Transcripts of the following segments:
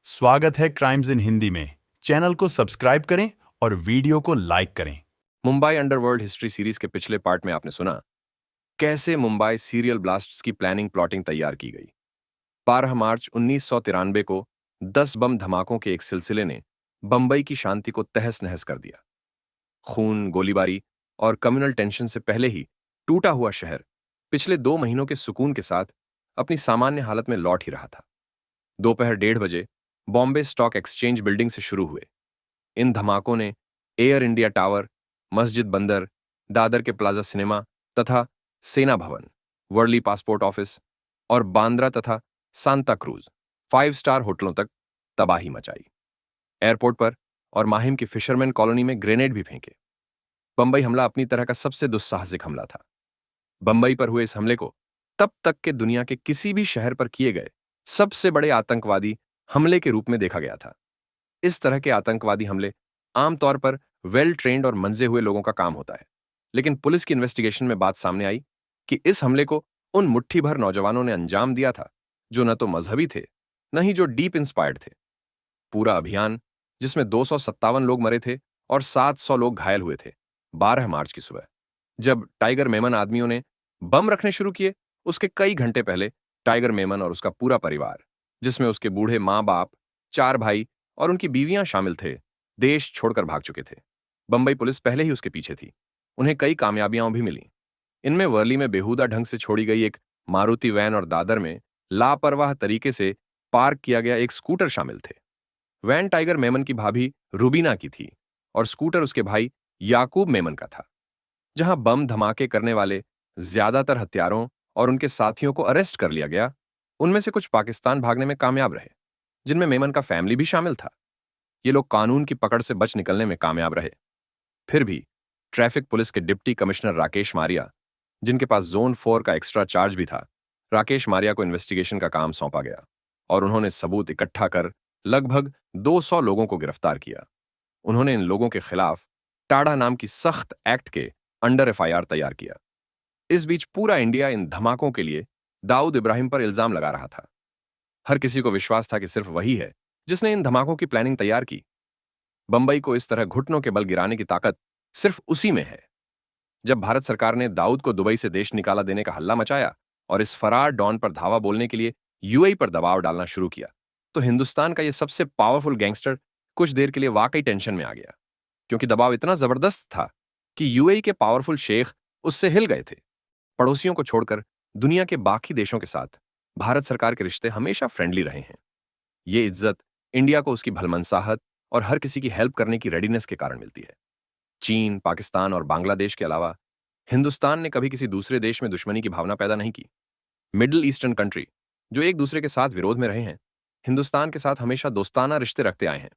स्वागत है क्राइम्स इन हिंदी में। चैनल को सब्सक्राइब करें और वीडियो को लाइक करें। मुंबई अंडरवर्ल्ड हिस्ट्री सीरीज के पिछले पार्ट में आपने सुना कैसे मुंबई सीरियल ब्लास्ट्स की प्लानिंग तैयार की गई। 12 मार्च 1993 को 10 बम धमाकों के एक सिलसिले ने बंबई की शांति को तहस-नहस कर दिया। खून, गोलीबारी और कम्युनल टेंशन से पहले ही टूटा हुआ शहर पिछले 2 महीनों के सुकून के साथ अपनी सामान्य हालत में लौट ही रहा था। दोपहर 1:30 बॉम्बे स्टॉक एक्सचेंज बिल्डिंग से शुरू हुए इन धमाकों ने एयर इंडिया टावर, मस्जिद बंदर, दादर के प्लाजा सिनेमा तथा सेना भवन, वर्ली पासपोर्ट ऑफिस और बांद्रा तथा सांता क्रूज 5 स्टार होटलों तक तबाही मचाई। एयरपोर्ट पर और माहिम की फिशरमैन कॉलोनी में ग्रेनेड भी फेंके। बंबई हमला अपनी तरह का सबसे दुस्साहसिक हमला था। बंबई पर हुए इस हमले को तब तक के दुनिया के किसी भी शहर पर किए गए सबसे बड़े आतंकवादी हमले के रूप में देखा गया था। इस तरह के आतंकवादी हमले आमतौर पर वेल ट्रेन्ड और मंजे हुए लोगों का काम होता है, लेकिन पुलिस की इन्वेस्टिगेशन में बात सामने आई कि इस हमले को उन मुट्ठी भर नौजवानों ने अंजाम दिया था जो न तो मजहबी थे, न ही जो डीप इंस्पायर्ड थे। पूरा अभियान, जिसमें 257 लोग मरे थे और 700 लोग घायल हुए थे, 12 मार्च की सुबह जब टाइगर मेमन आदमियों ने बम रखने शुरू किए, उसके कई घंटे पहले टाइगर मेमन और उसका पूरा परिवार, जिसमें उसके बूढ़े माँ बाप, 4 भाई और उनकी बीवियां शामिल थे, देश छोड़कर भाग चुके थे। बंबई पुलिस पहले ही उसके पीछे थी। उन्हें कई कामयाबियां भी मिली। इनमें वर्ली में बेहुदा ढंग से छोड़ी गई एक मारुति वैन और दादर में लापरवाह तरीके से पार्क किया गया एक स्कूटर शामिल थे। वैन टाइगर मेमन की भाभी रुबीना की थी और स्कूटर उसके भाई याकूब मेमन का था। जहां बम धमाके करने वाले ज्यादातर हत्यारों और उनके साथियों को अरेस्ट कर लिया गया, उनमें से कुछ पाकिस्तान भागने में कामयाब रहे, जिनमें मेमन का फैमिली भी शामिल था। ये लोग कानून की पकड़ से बच निकलने में कामयाब रहे। फिर भी ट्रैफिक पुलिस के डिप्टी कमिश्नर राकेश मारिया, जिनके पास जोन 4 का एक्स्ट्रा चार्ज भी था, राकेश मारिया को इन्वेस्टिगेशन का काम सौंपा गया और उन्होंने सबूत इकट्ठा कर लगभग 200 लोगों को गिरफ्तार किया। उन्होंने इन लोगों के खिलाफ टाड़ा नाम की सख्त एक्ट के अंडर एफआईआर तैयार किया। इस बीच पूरा इंडिया इन धमाकों के लिए दाऊद इब्राहिम पर इल्जाम लगा रहा था। हर किसी को विश्वास था कि सिर्फ वही है जिसने इन धमाकों की प्लानिंग तैयार की। बंबई को इस तरह घुटनों के बल गिराने की ताकत सिर्फ उसी में है। जब भारत सरकार ने दाऊद को दुबई से देश निकाला देने का हल्ला मचाया और इस फरार डॉन पर धावा बोलने के लिए यूएई पर दबाव डालना शुरू किया, तो हिंदुस्तान का यह सबसे पावरफुल गैंगस्टर कुछ देर के लिए वाकई टेंशन में आ गया, क्योंकि दबाव इतना जबरदस्त था कि यूएई के पावरफुल शेख उससे हिल गए थे। पड़ोसियों को छोड़कर दुनिया के बाकी देशों के साथ भारत सरकार के रिश्ते हमेशा फ्रेंडली रहे हैं। ये इज्जत इंडिया को उसकी भलमनसाहत और हर किसी की हेल्प करने की रेडीनेस के कारण मिलती है। चीन, पाकिस्तान और बांग्लादेश के अलावा हिंदुस्तान ने कभी किसी दूसरे देश में दुश्मनी की भावना पैदा नहीं की। मिडिल ईस्टर्न कंट्री, जो एक दूसरे के साथ विरोध में रहे हैं, हिंदुस्तान के साथ हमेशा दोस्ताना रिश्ते रखते आए हैं।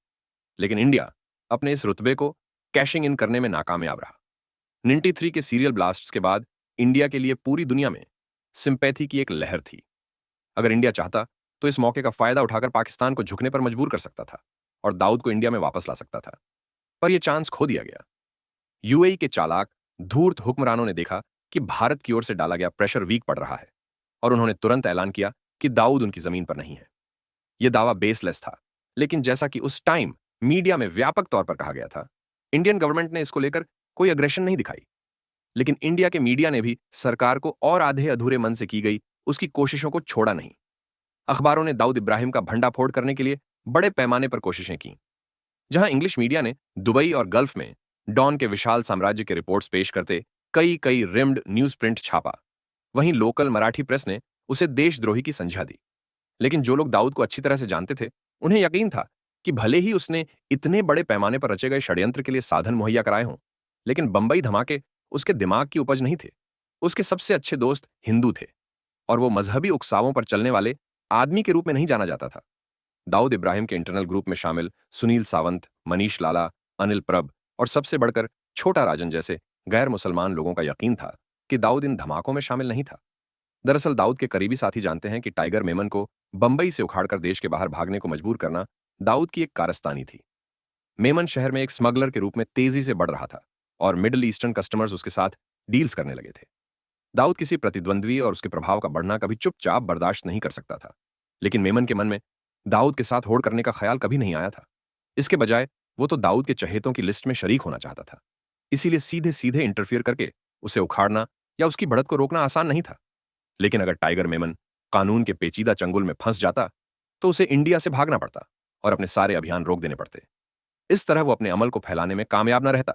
लेकिन इंडिया अपने इस रुतबे को कैशिंग इन करने में नाकामयाब रहा। 93 के सीरियल ब्लास्ट्स के बाद इंडिया के लिए पूरी दुनिया में सिंपैथी की एक लहर थी। अगर इंडिया चाहता तो इस मौके का फायदा उठाकर पाकिस्तान को झुकने पर मजबूर कर सकता था और दाऊद को इंडिया में वापस ला सकता था, पर यह चांस खो दिया गया। यूएई के चालाक, धूर्त हुक्मरानों ने देखा कि भारत की ओर से डाला गया प्रेशर वीक पड़ रहा है और उन्होंने तुरंत ऐलान किया कि दाऊद उनकी जमीन पर नहीं है। यह दावा बेसलेस था, लेकिन जैसा कि उस टाइम मीडिया में व्यापक तौर पर कहा गया था, इंडियन गवर्नमेंट ने इसको लेकर कोई अग्रेशन नहीं दिखाई। लेकिन इंडिया के मीडिया ने भी सरकार को और आधे अधूरे मन से की गई उसकी कोशिशों को छोड़ा नहीं। अखबारों ने दाऊद इब्राहिम का भंडाफोड़ करने के लिए बड़े पैमाने पर कोशिशें की। जहां इंग्लिश मीडिया ने दुबई और गल्फ में डॉन के विशाल साम्राज्य के रिपोर्ट्स पेश करते कई कई रिम्ड न्यूज प्रिंट छापा, वहीं लोकल मराठी प्रेस ने उसे देशद्रोही की संज्ञा दी। लेकिन जो लोग दाऊद को अच्छी तरह से जानते थे, उन्हें यकीन था कि भले ही उसने इतने बड़े पैमाने पर रचे गए षड्यंत्र के लिए साधन मुहैया कराए हों, लेकिन बंबई धमाके उसके दिमाग की उपज नहीं थे। उसके सबसे अच्छे दोस्त हिंदू थे और वो मजहबी उकसावों पर चलने वाले आदमी के रूप में नहीं जाना जाता था। दाऊद इब्राहिम के इंटरनल ग्रुप में शामिल सुनील सावंत, मनीष लाला, अनिल प्रभ और सबसे बढ़कर छोटा राजन जैसे गैर मुसलमान लोगों का यकीन था कि दाऊद इन धमाकों में शामिल नहीं था। दरअसल दाऊद के करीबी साथी जानते हैं कि टाइगर मेमन को बंबई से उखाड़कर देश के बाहर भागने को मजबूर करना दाऊद की एक कारस्तानी थी। मेमन शहर में एक स्मगलर के रूप में तेजी से बढ़ रहा था और मिडिल ईस्टर्न कस्टमर्स उसके साथ डील्स करने लगे थे। दाऊद किसी प्रतिद्वंद्वी और उसके प्रभाव का बढ़ना कभी चुपचाप बर्दाश्त नहीं कर सकता था, लेकिन मेमन के मन में दाऊद के साथ होड़ करने का ख्याल कभी नहीं आया था। इसके बजाय वो तो दाऊद के चहेतों की लिस्ट में शरीक होना चाहता था। इसीलिए सीधे सीधे इंटरफियर करके उसे उखाड़ना या उसकी बढ़त को रोकना आसान नहीं था। लेकिन अगर टाइगर मेमन कानून के पेचीदा चंगुल में फंस जाता तो उसे इंडिया से भागना पड़ता और अपने सारे अभियान रोक देने पड़ते। इस तरह वो अपने अमल को फैलाने में कामयाब न रहता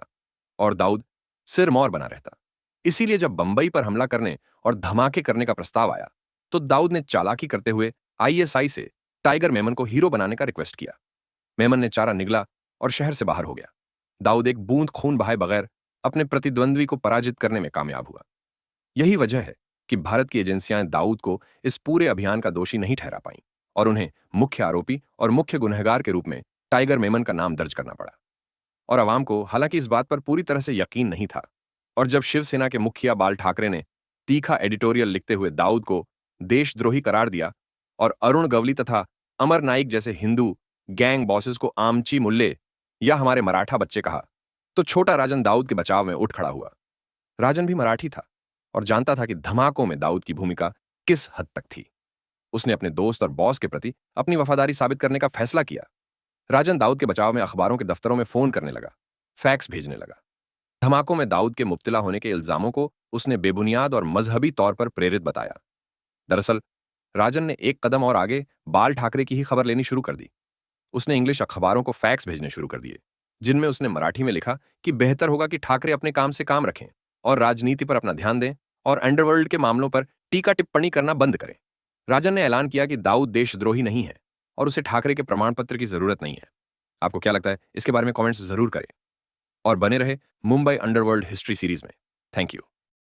और दाऊद सिरमौर बना रहता। इसीलिए जब बंबई पर हमला करने और धमाके करने का प्रस्ताव आया तो दाऊद ने चालाकी करते हुए आईएसआई से टाइगर मेमन को हीरो बनाने का रिक्वेस्ट किया। मेमन ने चारा निगला और शहर से बाहर हो गया। दाऊद एक बूंद खून बहाए बगैर अपने प्रतिद्वंद्वी को पराजित करने में कामयाब हुआ। यही वजह है कि भारत की एजेंसियां दाऊद को इस पूरे अभियान का दोषी नहीं ठहरा पाईं और उन्हें मुख्य आरोपी और मुख्य गुनहगार के रूप में टाइगर मेमन का नाम दर्ज करना पड़ा। और अवाम को हालांकि इस बात पर पूरी तरह से यकीन नहीं था। और जब शिवसेना के मुखिया बाल ठाकरे ने तीखा एडिटोरियल लिखते हुए दाऊद को देशद्रोही करार दिया और अरुण गवली तथा अमर नाइक जैसे हिंदू गैंग बॉसेस को आमची मुल्ले या हमारे मराठा बच्चे कहा, तो छोटा राजन दाऊद के बचाव में उठ खड़ा हुआ। राजन भी मराठी था और जानता था कि धमाकों में दाऊद की भूमिका किस हद तक थी। उसने अपने दोस्त और बॉस के प्रति अपनी वफादारी साबित करने का फैसला किया। राजन दाऊद के बचाव में अखबारों के दफ्तरों में फोन करने लगा, फैक्स भेजने लगा। धमाकों में दाऊद के मुब्तिला होने के इल्जामों को उसने बेबुनियाद और मजहबी तौर पर प्रेरित बताया। दरअसल राजन ने एक कदम और आगे बाल ठाकरे की ही खबर लेनी शुरू कर दी। उसने इंग्लिश अखबारों को फैक्स भेजने शुरू कर दिए, जिनमें उसने मराठी में लिखा कि बेहतर होगा कि ठाकरे अपने काम से काम रखें और राजनीति पर अपना ध्यान दें और अंडरवर्ल्ड के मामलों पर टीका टिप्पणी करना बंद करें। राजन ने ऐलान किया कि दाऊद देशद्रोही नहीं है और उसे ठाकरे के प्रमाण पत्र की जरूरत नहीं है। आपको क्या लगता है, इसके बारे में कमेंट्स जरूर करें और बने रहे मुंबई अंडरवर्ल्ड हिस्ट्री सीरीज में। Thank you.